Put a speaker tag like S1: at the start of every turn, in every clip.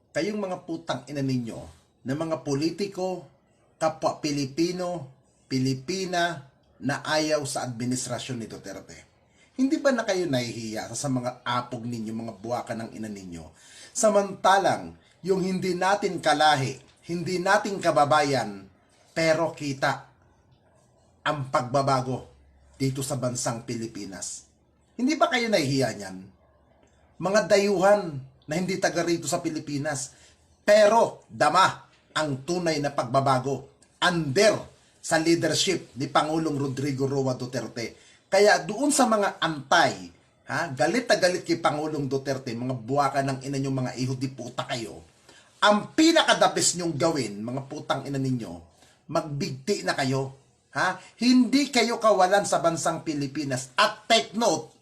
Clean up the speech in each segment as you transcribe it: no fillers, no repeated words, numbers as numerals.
S1: kayong mga putang ina ninyo na mga politiko, kapwa Pilipino, Pilipina na ayaw sa administrasyon ni Duterte. Hindi ba na kayo nahihiya sa mga apog ninyo, mga buwakan ng ina ninyo? Samantalang, yung hindi natin kalahi, hindi natin kababayan, pero kita ang pagbabago dito sa bansang Pilipinas. Hindi ba kayo nahihiya niyan? Mga dayuhan na hindi taga rito sa Pilipinas, pero dama ang tunay na pagbabago under sa leadership ni Pangulong Rodrigo Roa Duterte. Kaya doon sa mga antay, galit na galit kay Pangulong Duterte, mga buwaka ng ina nyo, mga iho di puta kayo, ang pinakadabis nyong gawin, mga putang ina ninyo, magbigti na kayo. Hindi kayo kawalan sa bansang Pilipinas. At take note,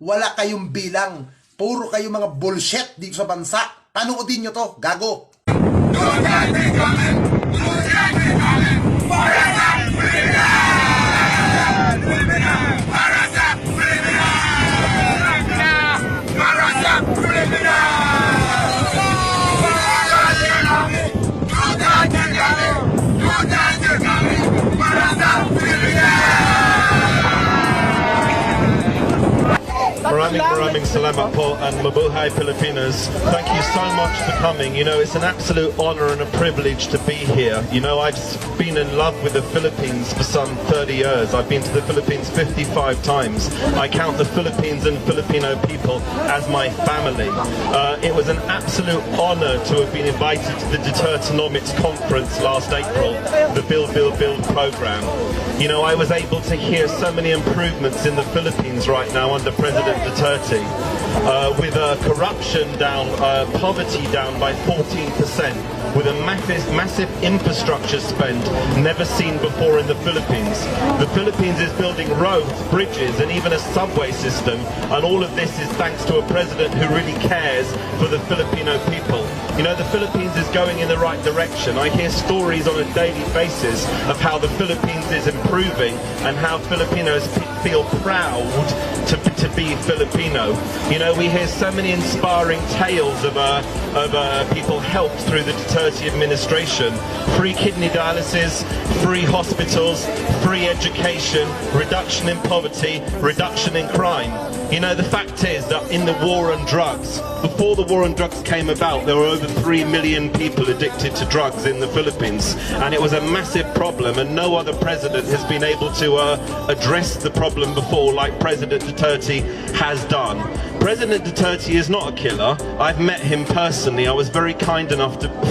S1: wala kayong bilang. Puro kayo mga bullshit dito sa bansa. Panoodin nyo to, gago.
S2: Maraming salamat po and mabuhay Filipinas. Thank you so much for coming. You know, it's an absolute honor and a privilege to be here. You know, I've been in love with the Philippines for some 30 years. I've been to the Philippines 55 times. I count the Philippines and Filipino people as my family. It was an absolute honor to have been invited to the Dutertonomics conference last April, the Build, Build, Build program. You know, I was able to hear so many improvements in the Philippines right now under President Duterte, with corruption down, poverty down by 14%, with a massive infrastructure spend never seen before in the Philippines. The Philippines is building roads, bridges and even a subway system, and all of this is thanks to a president who really cares for the Filipino people. You know, the Philippines is going in the right direction. I hear stories on a daily basis of how the Philippines is improving and how Filipinos feel proud to be Filipino. You know, we hear so many inspiring tales of people helped through the Duterte administration. Free kidney dialysis, free hospitals, free education, reduction in poverty, reduction in crime. You know, the fact is that in the war on drugs, before the war on drugs came about, there were over 3 million people addicted to drugs in the Philippines, and it was a massive problem, and no other president has been able to address the problem before like President Duterte has done. President Duterte is not a killer. I've met him personally. I was very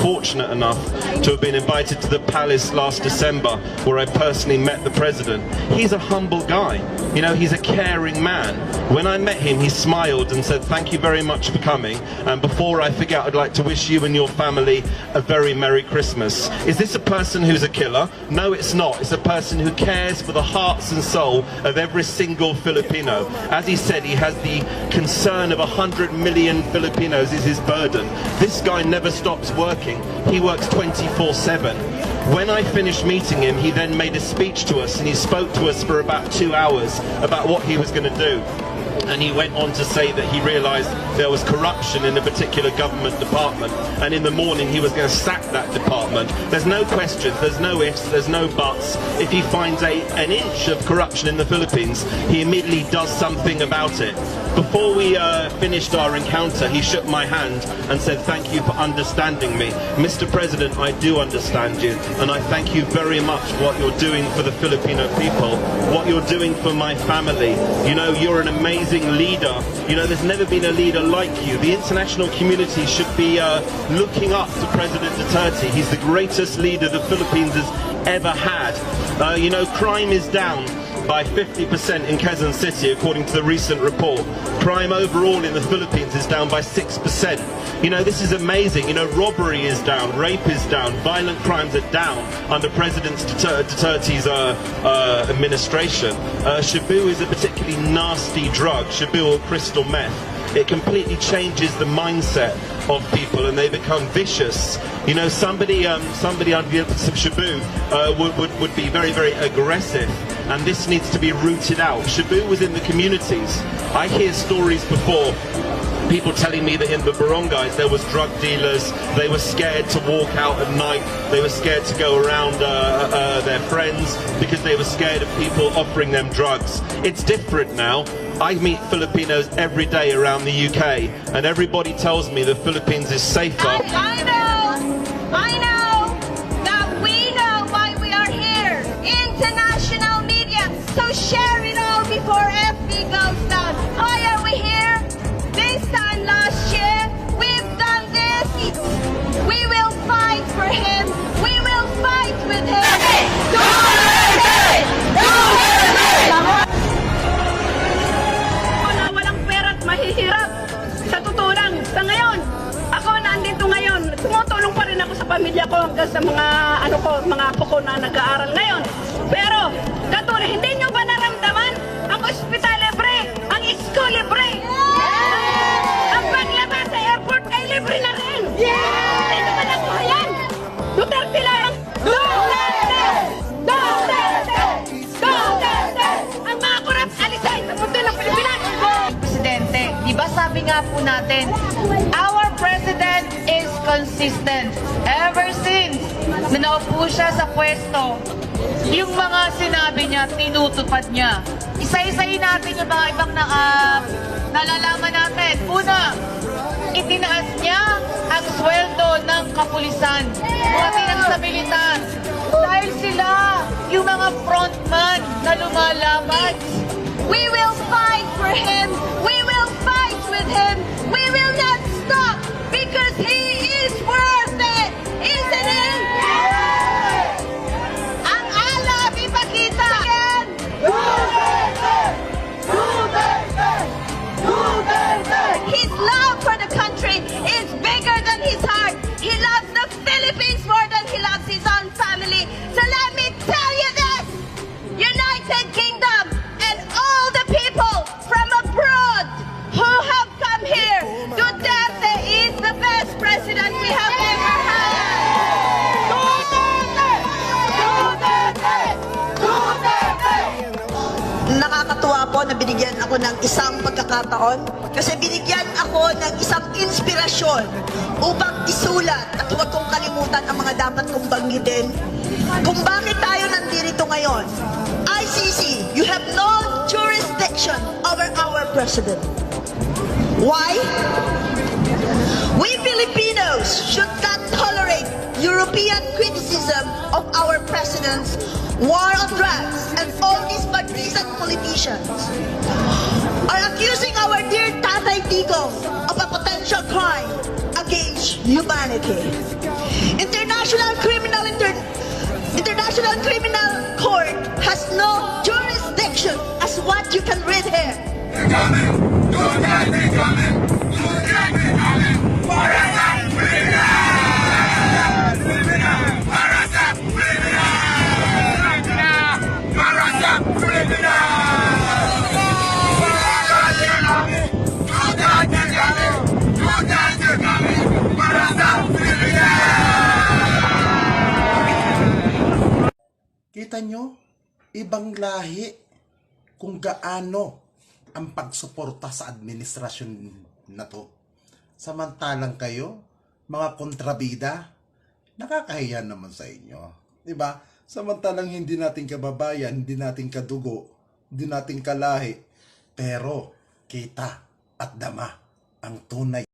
S2: fortunate enough to have been invited to the palace last December, where I personally met the president. He's a humble guy. You know, he's a caring man. When I met him, he smiled and said, "Thank you very much for coming. And before I forget, I'd like to wish you and your family a very Merry Christmas." Is this a person who's a killer? No, it's not. It's a person who cares for the hearts and soul of every single Filipino. As he said, he has the concern of 100 million Filipinos is his burden. This guy never stops working. He works 24/7. When I finished meeting him, he then made a speech to us, and he spoke to us for about 2 hours about what he was going to do. And he went on to say that he realized there was corruption in a particular government department, and in the morning he was going to sack that department. There's no questions, there's no ifs, there's no buts. If he finds an inch of corruption in the Philippines, he immediately does something about it. Before we finished our encounter, he shook my hand and said, "Thank you for understanding me. Mr. President, I do understand you, and I thank you very much for what you're doing for the Filipino people, what you're doing for my family. You know, you're an amazing leader. You know, there's never been a leader like you. The international community should be looking up to President Duterte. He's the greatest leader the Philippines has ever had. You know, crime is down by 50% in Quezon City, according to the recent report. Crime overall in the Philippines is down by 6%. You know, this is amazing. You know, robbery is down, rape is down, violent crimes are down under President Duterte's administration. Shabu is a particularly nasty drug, Shabu or crystal meth. It completely changes the mindset of people, and they become vicious. You know, somebody under the influence of Shabu would be very, very aggressive. and this needs to be rooted out. Shabu was in the communities. I hear stories before, people telling me that in the barangays there was drug dealers, they were scared to walk out at night, they were scared to go around their friends because they were scared of people offering them drugs. It's different now. I meet Filipinos every day around the UK, and everybody tells me the Philippines is safer.
S3: I know that we know why we are here. International media, so share it all before FB goes down. Why are we here? This time last year, we've done this. We will fight for him. We will fight with him.
S4: Walang pera at mahihirap. Sa totoo lang, sa ngayon, ako nandito ngayon, tumutulong pa rin ako sa pamilya ko hanggang sa mga mga apo ko na nag-aaral ngayon. Pero, katulad, hindi nyo ba naramdaman ang ospital libre, ang school libre? Ang paglabas sa airport ay libre na rin. Hindi nyo ba nakuha yan? Duterte lang! Duterte! Duterte! Duterte! Ang mga kurap alisay sa mundo ng Pilipinas!
S5: Presidente, di ba sabi nga po natin, our president is consistent. Ever since na naupo siya sa pwesto, yung mga sinabi niya, tinutupad niya. Isa-isahin natin yung mga ibang nalalaman natin. Una, itinaas niya ang sweldo ng kapulisan, pati ng sa militar. Dahil sila, yung mga frontman na lumalaban.
S3: We will fight for him. We will fight with him. We will not stop because he is worth it. Isn't he? Ang alab ipakita again. His love for the country is bigger than his heart. He loves the Philippines more than he loves his own family. So let me tell you this. United Kingdom and all the people from abroad who have come here, Duterte is the best president we have ever had. Duterte! Duterte! Duterte!
S6: Nakakatuwa po na binigyan ako ng isang pagkakataon kasi binigyan ako ng isang inspirasyon upang isulat at huwag kong kalimutan ang mga dapat kong banggitin kung bakit tayo nandito ngayon. ICC, you have no jurisdiction over our president. Why? We Filipinos should not tolerate European criticism of our president's war on drugs, and all these partisan politicians are accusing our dear Tatay Digong of a potential crime against humanity. International Criminal Court has no jurisdiction as what you can read here.
S1: Kita nyo, ibang lahi kung gaano ang pagsuporta sa administrasyon na to. Samantalang kayo, mga kontrabida, nakakahiya naman sa inyo. Diba? Samantalang hindi natin kababayan, hindi natin kadugo, hindi natin kalahi, pero kita at dama ang tunay